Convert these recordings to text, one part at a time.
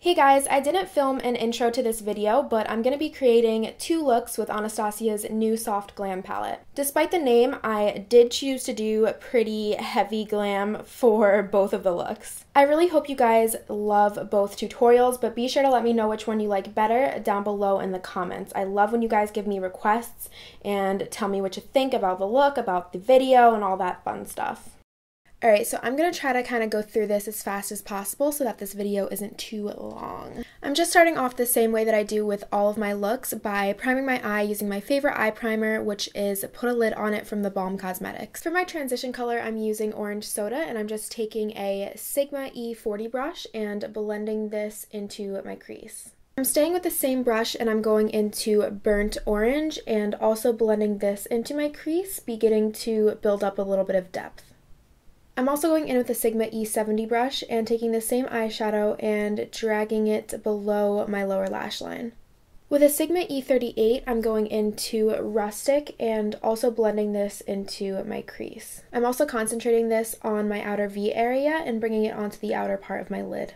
Hey guys, I didn't film an intro to this video, but I'm going to be creating two looks with Anastasia's new soft glam palette. Despite the name, I did choose to do pretty heavy glam for both of the looks. I really hope you guys love both tutorials, but be sure to let me know which one you like better down below in the comments. I love when you guys give me requests and tell me what you think about the look, about the video, and all that fun stuff. Alright, so I'm going to try to kind of go through this as fast as possible so that this video isn't too long. I'm just starting off the same way that I do with all of my looks by priming my eye using my favorite eye primer, which is Put a Lid on It from the Balm Cosmetics. For my transition color, I'm using Orange Soda, and I'm just taking a Sigma E40 brush and blending this into my crease. I'm staying with the same brush and I'm going into Burnt Orange and also blending this into my crease, beginning to build up a little bit of depth. I'm also going in with the Sigma E70 brush and taking the same eyeshadow and dragging it below my lower lash line. With a Sigma E38, I'm going into Rustic and also blending this into my crease. I'm also concentrating this on my outer V area and bringing it onto the outer part of my lid.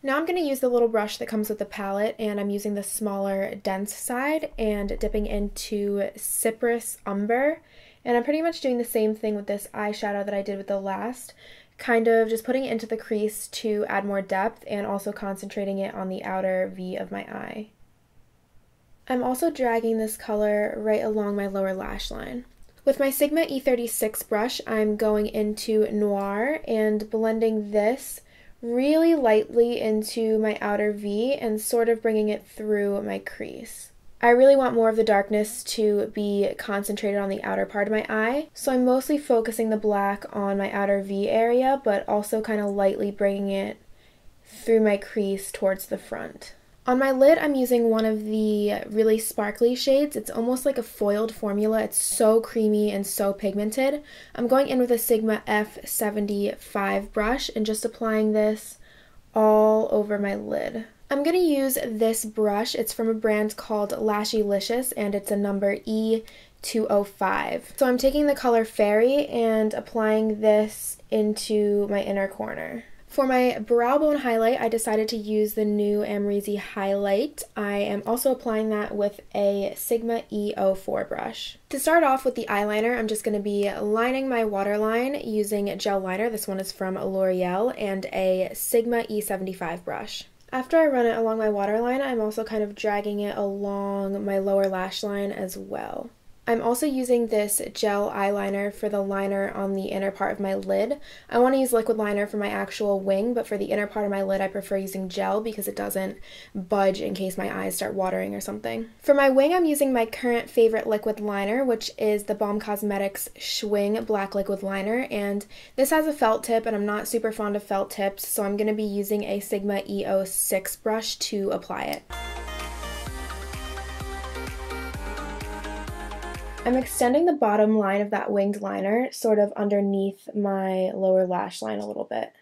Now I'm going to use the little brush that comes with the palette, and I'm using the smaller, dense side and dipping into Cypress Umber. And I'm pretty much doing the same thing with this eyeshadow that I did with the last, kind of just putting it into the crease to add more depth and also concentrating it on the outer V of my eye. I'm also dragging this color right along my lower lash line. With my Sigma E36 brush, I'm going into Noir and blending this really lightly into my outer V and sort of bringing it through my crease. I really want more of the darkness to be concentrated on the outer part of my eye, so I'm mostly focusing the black on my outer V area, but also kind of lightly bringing it through my crease towards the front. On my lid, I'm using one of the really sparkly shades. It's almost like a foiled formula. It's so creamy and so pigmented. I'm going in with a Sigma F75 brush and just applying this all over my lid. I'm going to use this brush. It's from a brand called GuliannaDartistry and it's a number E205. So I'm taking the color Fairy and applying this into my inner corner. For my brow bone highlight, I decided to use the new AmyJuneLashes highlight. I am also applying that with a Sigma E04 brush. To start off with the eyeliner, I'm just going to be lining my waterline using gel liner. This one is from L'Oreal and a Sigma E75 brush. After I run it along my waterline, I'm also kind of dragging it along my lower lash line as well. I'm also using this gel eyeliner for the liner on the inner part of my lid. I want to use liquid liner for my actual wing, but for the inner part of my lid I prefer using gel because it doesn't budge in case my eyes start watering or something. For my wing, I'm using my current favorite liquid liner, which is the Balm Cosmetics Schwing Black Liquid Liner, and this has a felt tip and I'm not super fond of felt tips, so I'm going to be using a Sigma E06 brush to apply it. I'm extending the bottom line of that winged liner sort of underneath my lower lash line a little bit.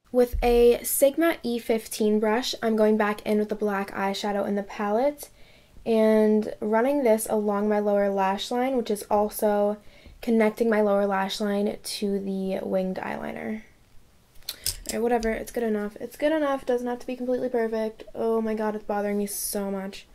With a Sigma E15 brush, I'm going back in with the black eyeshadow in the palette and running this along my lower lash line, which is also connecting my lower lash line to the winged eyeliner. Alright, whatever, it's good enough. It's good enough, doesn't have to be completely perfect. Oh my god, it's bothering me so much.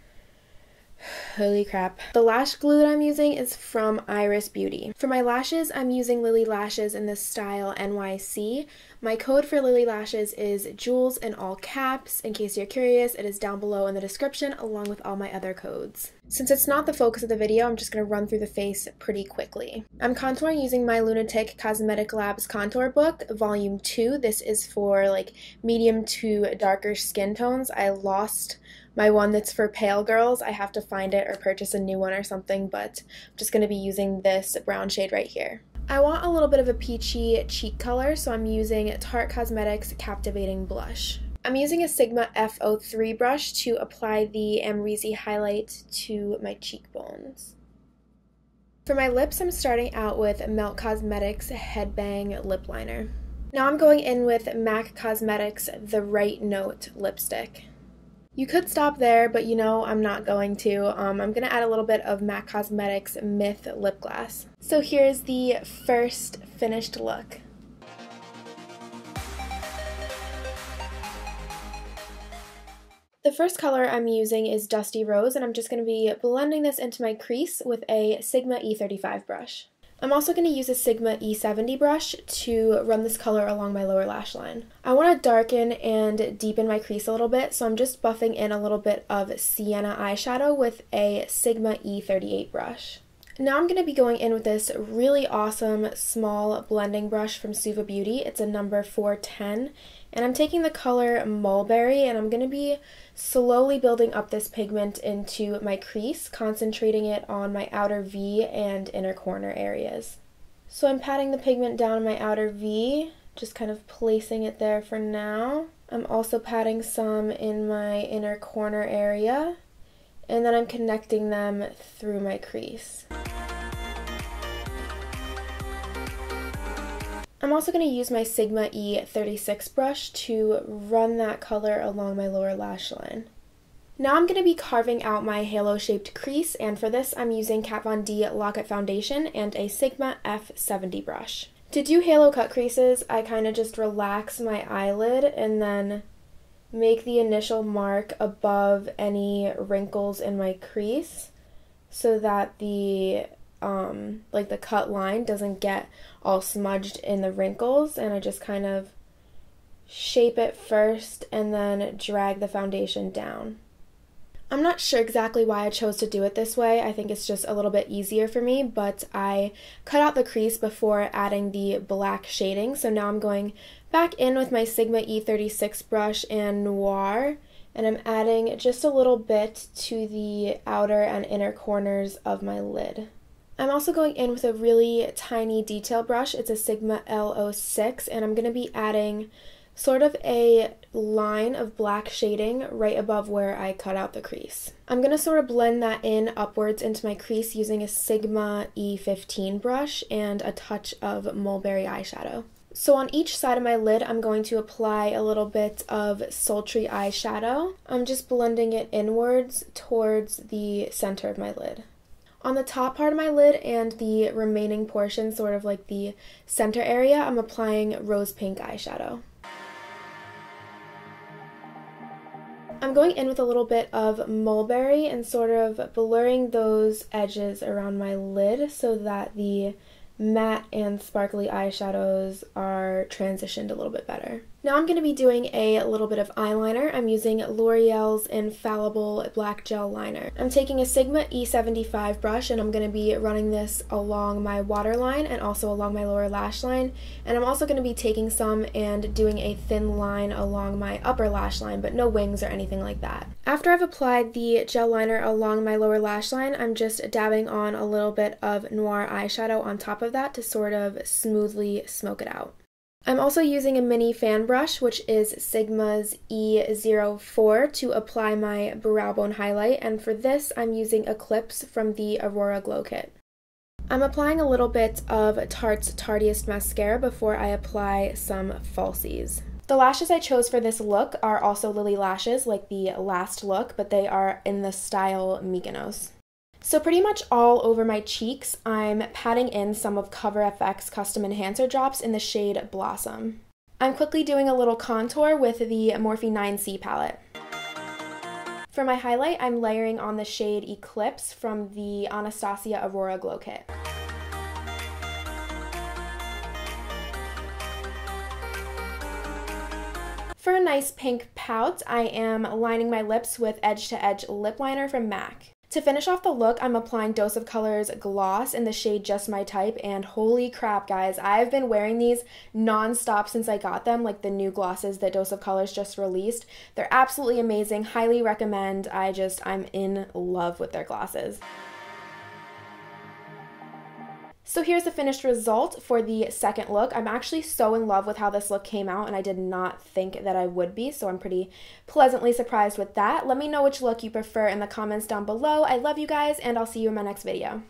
Holy crap. The lash glue that I'm using is from Iris Beauty. For my lashes, I'm using Lilly lashes in the style NYC. My code for Lilly lashes is Giuls in all caps. In case you're curious, it is down below in the description along with all my other codes. Since it's not the focus of the video, I'm just going to run through the face pretty quickly. I'm contouring using my Lunatic Cosmetic Labs Contour Book, Volume 2. This is for like medium to darker skin tones. I lost my one that's for pale girls. I have to find it or purchase a new one or something, but I'm just going to be using this brown shade right here. I want a little bit of a peachy cheek color, so I'm using Tarte Cosmetics Captivating Blush. I'm using a Sigma F03 brush to apply the AmyJuneLashes highlight to my cheekbones. For my lips, I'm starting out with Melt Cosmetics Headbang Lip Liner. Now I'm going in with MAC Cosmetics The Right Note Lipstick. You could stop there, but you know I'm not going to. I'm going to add a little bit of MAC Cosmetics Myth Lip Gloss. So here's the first finished look. The first color I'm using is Dusty Rose, and I'm just going to be blending this into my crease with a Sigma E35 brush. I'm also going to use a Sigma E70 brush to run this color along my lower lash line. I want to darken and deepen my crease a little bit, so I'm just buffing in a little bit of sienna eyeshadow with a Sigma E38 brush. Now I'm going to be going in with this really awesome small blending brush from Suva Beauty. It's a number 410, and I'm taking the color Mulberry, and I'm going to be slowly building up this pigment into my crease, concentrating it on my outer V and inner corner areas. So I'm patting the pigment down in my outer V, just kind of placing it there for now. I'm also patting some in my inner corner area, and then I'm connecting them through my crease. I'm also going to use my Sigma E36 brush to run that color along my lower lash line. Now I'm going to be carving out my halo-shaped crease, and for this I'm using Kat Von D Lock-It Foundation and a Sigma F70 brush. To do halo cut creases, I kind of just relax my eyelid and then make the initial mark above any wrinkles in my crease so that the the cut line doesn't get all smudged in the wrinkles, and I just kind of shape it first and then drag the foundation down. I'm not sure exactly why I chose to do it this way. I think it's just a little bit easier for me, but I cut out the crease before adding the black shading, so now I'm going back in with my Sigma E36 brush and Noir, and I'm adding just a little bit to the outer and inner corners of my lid. I'm also going in with a really tiny detail brush. It's a Sigma L06, and I'm going to be adding sort of a line of black shading right above where I cut out the crease. I'm going to sort of blend that in upwards into my crease using a Sigma E15 brush and a touch of Mulberry eyeshadow. So on each side of my lid, I'm going to apply a little bit of sultry eyeshadow. I'm just blending it inwards towards the center of my lid. On the top part of my lid and the remaining portion, sort of like the center area, I'm applying rose pink eyeshadow. I'm going in with a little bit of Mulberry and sort of blurring those edges around my lid so that the matte and sparkly eyeshadows are transitioned a little bit better. Now I'm going to be doing a little bit of eyeliner. I'm using L'Oreal's Infallible Black Gel Liner. I'm taking a Sigma E75 brush, and I'm going to be running this along my waterline and also along my lower lash line. And I'm also going to be taking some and doing a thin line along my upper lash line, but no wings or anything like that. After I've applied the gel liner along my lower lash line, I'm just dabbing on a little bit of Noir eyeshadow on top of that to sort of smoothly smoke it out. I'm also using a mini fan brush, which is Sigma's E04, to apply my brow bone highlight, and for this I'm using Eclipse from the Aurora Glow Kit. I'm applying a little bit of Tarte's Tardiest Mascara before I apply some falsies. The lashes I chose for this look are also Lilly lashes, like the last look, but they are in the style Mykonos. So pretty much all over my cheeks, I'm patting in some of Cover FX Custom Enhancer drops in the shade Blossom. I'm quickly doing a little contour with the Morphe 9C palette. For my highlight, I'm layering on the shade Eclipse from the Anastasia Aurora Glow Kit. For a nice pink pout, I am lining my lips with Edge to Edge lip liner from MAC. To finish off the look, I'm applying Dose of Colors Gloss in the shade Just My Type, and holy crap, guys, I've been wearing these non-stop since I got them, like the new glosses that Dose of Colors just released. They're absolutely amazing, highly recommend. I'm in love with their glosses. So here's the finished result for the second look. I'm actually so in love with how this look came out, and I did not think that I would be, so I'm pretty pleasantly surprised with that. Let me know which look you prefer in the comments down below. I love you guys, and I'll see you in my next video.